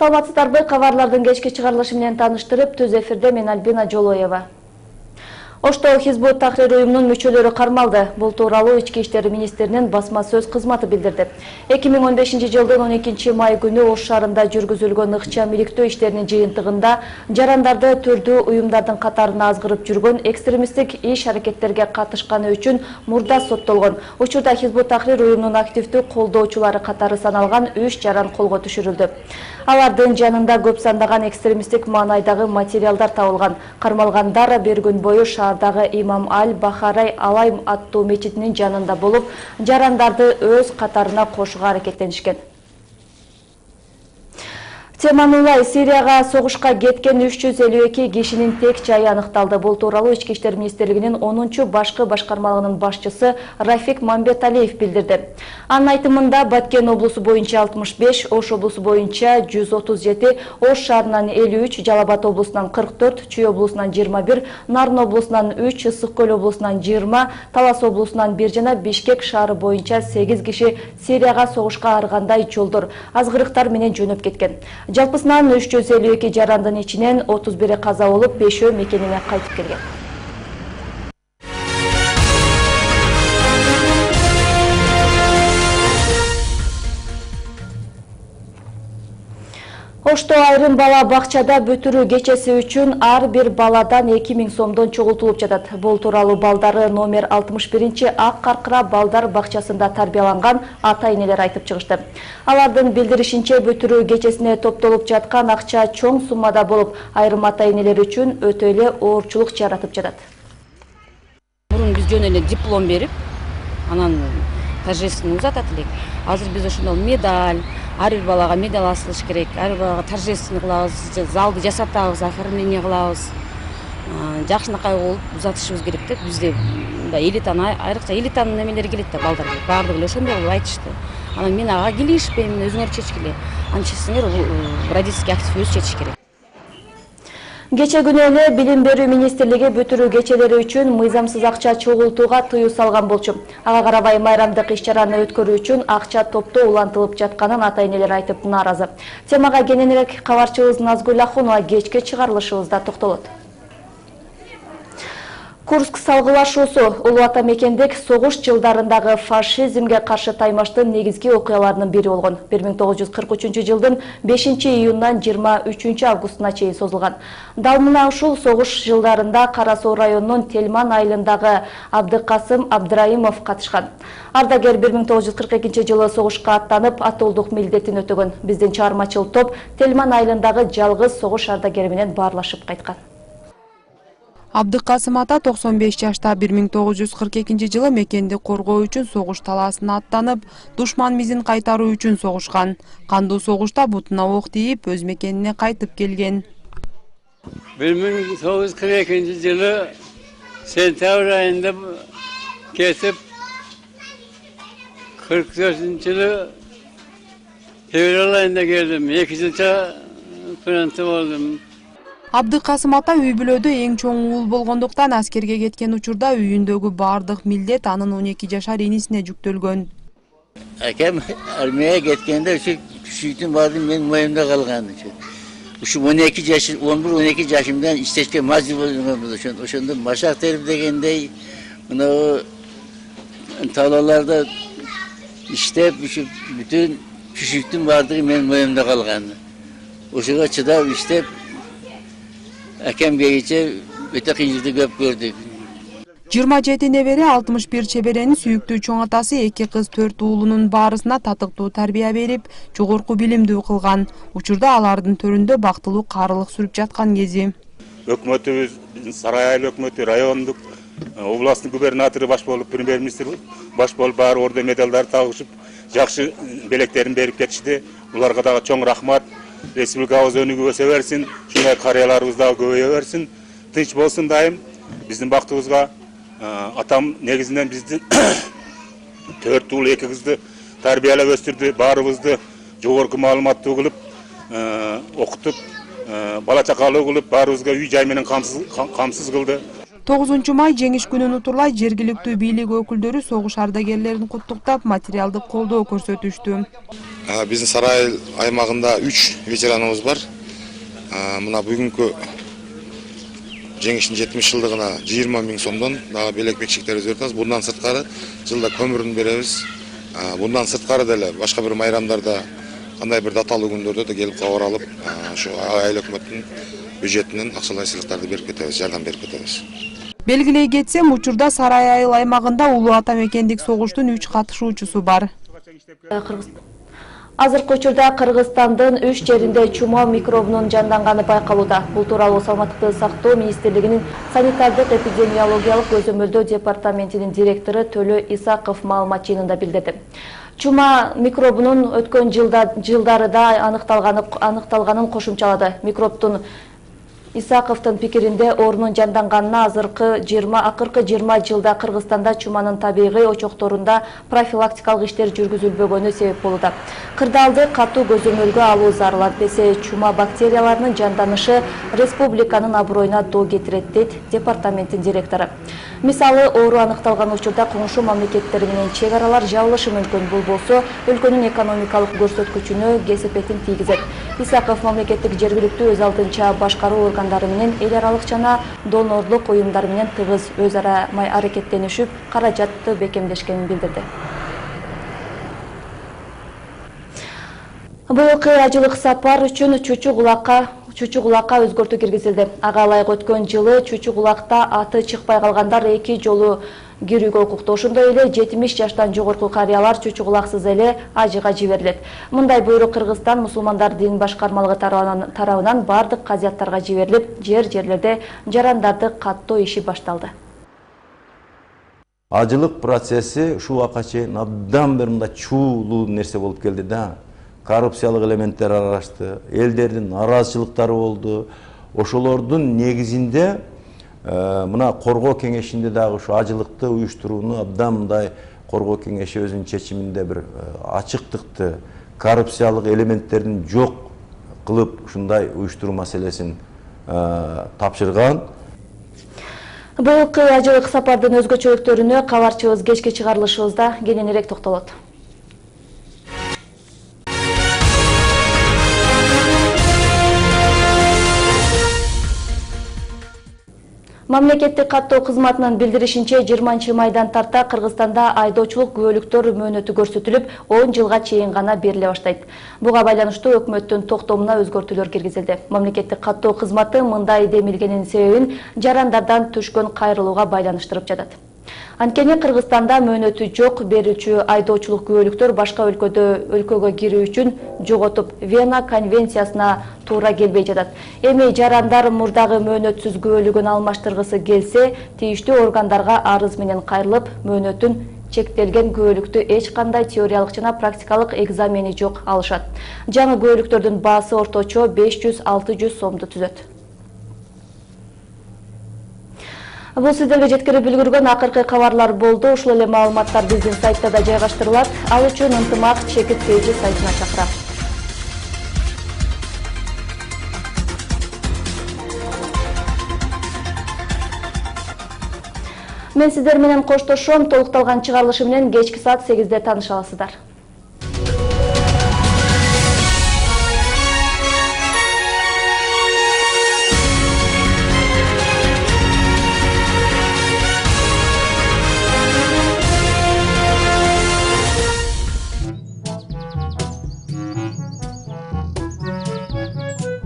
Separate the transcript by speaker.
Speaker 1: Саламатсыздарбы, кабарлардын кечки чыгарылышы менен тааныштырып, түз эфирде мен Альбина Жолоева. Ошто Хизбут Тахрир уюмунун мүчөлөрү кармалды. Бул тууралуу Ички иштер министринин басма сөз кызматы билдирди. 2015 жылдын 12 май күнү Ош шаарында жүргүзүлгөн ыкчам иликтөө иштеринин жыйынтыгында жарандарды түрдүү уюмдардын катарына азгырып жүргөн экстремисттик иш-аракеттерге катышканы үчүн мурда соттолгон. Учурда Хизбут Тахрир уюмунун активдүү колдоочулары катары саналган 3 жаран колго түшүрүлдү. Алардын жанында көп сандаган экстремисттик маанайдагы материалдар табылган. Кармалгандар бир күн бою шаардагы Имам Аль-Бахарай Алайм аттуу мечитинин жанында болуп, жарандарды өз катарына кошууга аракеттенишкен. Теманулай Сирияга согушка кеткен 352 кишинин тек жайы аныкталды. Бул тууралуу Ички иштер министрлигинин 10-чу башкы башкармалыгынын башчысы Рафик Мамбеталиев билдирди. Анын айтымында Баткен облусу боюнча 65, Ош облусу боюнча 137, Ош шаарынан 53, Жалал Абад облусунан 44, Чүй облусунан 21, Нарын облусунан 3, Ысык Көл облусунан 20, Талас облусунан 1 жана Бишкек шаары боюнча 8 киши Сирияга согушка аргандай жолдор, азгырыктар менен жөнөп кеткен. Жалпысынан 352 жарандын ичинен 31 каза болуп, 5-өө мекенине кайтып келген. Ошто айрым бала бакчада бүтүрүү кечеси үчүн ар бир баладан 2000 сомдон чогултулуп жатат. Бул тууралуу балдары номер 61 Ак Каркыра балдар бакчасында тарбияланган ата-энелер айтып чыгышты. Алардын билдиришинче, бүтүрүү кечесине топтолуп жаткан акча чоң суммада болуп, айрым ата-энелер үчүн өтө эле оорчулук жаратып жатат.
Speaker 2: Мурун биз жөн эле диплом берип, анан торжественно узатат элек. Азыр биз ошондол медаль, ар бир балага медаль асылыш керек, ар бир балага торжественно кылабыз, залды жасатабыз, оформление кылабыз. Жакшынакай болуп узатышыбыз керек деп бизде элитаны, айрыкча элитанын немелери келет да балдар. Баардыгы эле ошондой кылып айтышты. Анан мен ага келишпейм, өзүңөр чечкиле. Анчасыңер родительский актив өз чечиш керек.
Speaker 1: Кече күнү эле Билим берүү министрлиги бүтүрүү кечелери үчүн мыйзамсыз акча чогултууга тыюу салган болчу. Ага карабай майрамдык иш-чараны өткөрүү үчүн акча топтоо улантылып жатканын ата-энелер айтып нааразы. Темага кененирээк кабарчыбыз Назгүл Ахунова кечки чыгарылышыбызда токтолот. Курск салгылашуусу улуу ата мекендик согуш жылдарындагы фашизмге каршы таймаштын негизги окуяларынын бири болгон. 1943 жылдын 5-июнунан 23 августуна чейин созулган. Дал мына ушул согуш жылдарында Кара Суу районунун Телман айылындагы Абдыкасым Абдраимов катышкан. Ардагер 1942 жылы согушка аттанып, атуулдук милдетин өтөгөн. Биздин чыгармачыл топ Телман айылындагы жалгыз согуш ардагери менен баарлашып кайткан.
Speaker 3: Абдыкасым ата 95 жашта 1942 жылы мекенди коргоо үчүн согуш талаасына аттанып, душман мизин кайтаруу үчүн согушкан. Кандуу согушта бутуна ок тийип, өз мекенине кайтып келген.
Speaker 4: 1942 жылы сентябрь айында кетип, 44 жылы февраль айында келдим. 2 жылча фронтта болдум.
Speaker 3: Абдыкасым ата үй бүлөдө эң чоң уул болгондуктан аскерге кеткен учурда үйүндөгү баардык милдет анын 12 жашар инисине жүктөлгөн.
Speaker 5: Акем армияга кеткенде ушу күчүктүн баардыгы менин моюмда калган. Ушу 11-12 жашымдан иштешке мажбур болгон. Ошондо машак терип дегендей, мына талаларда иштеп, ушу бүтүн күчүктүн баардыгы менин моюмда калган. Ошого чыдап иштеп Акем гейче өтө кыйынчылыкты көп көрдүк.
Speaker 3: 27 небере 61 чеберенин сүйүктүү чоң атасы 2 кыз 4 уулунун баарысына татыктуу тарбия берип, жогорку билимдүү кылган. Учурда алардын төрүндө бактылуу карылык сүрүп жаткан кези.
Speaker 6: Өкмөтүбүз, Сарай айыл өкмөтү, райондук, областтын губернатору баш болуп, премьер-министр баш болуп, баары орден медалдар тагышып, жакшы белектерин берип кетишти. Уларга дагы чоң рахмат. Республикабыз өнүгүп өсө берсин, ушундай карыяларыбыз дагы көбөйө берсин, тынч болсун дайым. Биздин бактыбызга атам негизинен бизди 4 уул 2 кызды тарбиялап өстүрдү, баарыбызды жогорку маалыматтуу кылып, окутуп, бала чакалуу кылып, баарыбызга үй жай менен камсыз кылды.
Speaker 3: 9 май жеңиш күнүн утурлай жергиликтүү бийлик өкүлдөрү согуш ардагерлерин куттуктап материалдык колдоо көрсөтүштү.
Speaker 7: Биздин Сарай аймагында 3 ветераныбыз бар. Мына бүгүнкү жеңиштин 70 жылдыгына 20 000 сомдон дагы белек бекчектер өзгөртөбүз. Bundan сырткары жылда көмүрүн беребиз. Bundan сырткары деле башка бир майрамдарда кандай бир даталуу күндөрдө да келип кабар алып, ошо айыл өкмөттүн бюджетинен акчалай сыйлыктарды берип кетебиз, жардам берип кетебиз.
Speaker 3: Белгилей кетсем, учурда Сарай айыл аймагында улуу ата мекендик согуштун 3 катышуучусу бар.
Speaker 1: Азыркы учурда Кыргызстандын 3 жеринде чума микробунун жанданганы байкалууда. Бул тууралуу Саламаттыкты сактоо министрлигинин санитардык эпидемиологиялык көзөмөлдөө департаментинин директору Төлө Исаков маалымат жыйынында билдирди. Чума микробунун өткөн жылдарыда аныкталганын кошумчалады. Микробтун Исаковдун пикиринде орнун жанданганына акыркы 20 жылда Кыргызстанда чуманын табигый очокторунда профилактикалык иштер жүргүзүлбөгөнү себеп болууда. Кырдаалды катуу көзөмөлгө алуу зарыл, антпесе чума бактерияларынын жанданышы республиканын аброюна доо кетирет, дейт департаменттин директору. Мисалы, оору аныкталган учурда коңшу мамлекеттер менен чек аралар жабылышы мүмкүн. Бул болсо өлкөнүн экономикалык көрсөткүчүнө кесепетин тийгизет. Исаков мамлекеттик жергиликтүү өз алдынча башкаруу органдары менен эл аралык жана донорлук уюмдар менен тыгыз өз ара аракеттенишип, каражатты бекемдешкенин билдирди. Быйылкы ажылык сапар үчүн Чучу Кулакка өзгөртүү киргизилди. Ага ылайык өткөн жылы Чучу Кулакта аты чыкпай калгандар 2 жолу кирүүгө укуктуу. Ошондой эле 70 жаштан жогорку карыялар Чучу Кулаксыз эле ажыга жиберилет. Мындай буйрук Кыргызстан мусулмандар дин башкармалыгы тарабынан бардык казияттарга жиберилип, жерлерде жарандарды каттоо иши башталды.
Speaker 8: Ажылык процесси ушул убакка чейин абдан бир мындай чуулуу нерсе болуп келди да. Коррупциялык элементтер аралашты, элдердин наразычылыктары болду. Ошолордун негизинде мына коргоо кеңешинде дагы ушу ажылыкты уюштурууну абдан мындай коргоо кеңеши өзүнүн чечиминде бир ачыктыкты, коррупциялык элементтерин жок кылып ушундай уюштуруу маселесин тапшырган.
Speaker 1: Быйылкы ажылык сапардын өзгөчөлүктөрүнө кабарчыбыз кечки чыгарылышыбызда кененирээк токтолот. Мамлекеттик каттоо кызматынын билдиришинче 20 майдан тарта Кыргызстанда айдоочулук күбөлүктөр мөөнөтү көрсөтүлүп, 10 жылга чейин гана бериле баштайт. Буга байланыштуу өкмөттүн токтомуна өзгөртүүлөр киргизилди. Мамлекеттик каттоо кызматы мындай демилгенин себебин жарандардан түшкөн кайрылууга байланыштырып жатат. Анткени Кыргызстанда мөөнөтү жок берүүчү айдоочулук күбөлүктөр башка өлкөгө кирүү үчүн жоготуп, Вена конвенциясына туура келбей жатат. Эми жарандар мурдагы мөөнөтсүз күбөлүгүн алмаштыргысы келсе, тийиштүү органдарга арыз менен кайрылып, мөөнөтүн чектелген күбөлүктү эч кандай теориялык жана практикалык экзамени жок алышат. Жаңы күбөлүктөрдүн баасы орточо 500-600 сомду түзөт. Бул сиздерге жеткирип үлгүргөн акыркы кабарлар болду. Ушул эле маалыматтар биздин сайтта да жайгаштырылат. Ал үчүн ынтымак чекит пейджи сайтына чакырам. Мен сиздер менен коштошом. Толукталган чыгарылышы менен кечки саат 8-де тааныша аласыздар.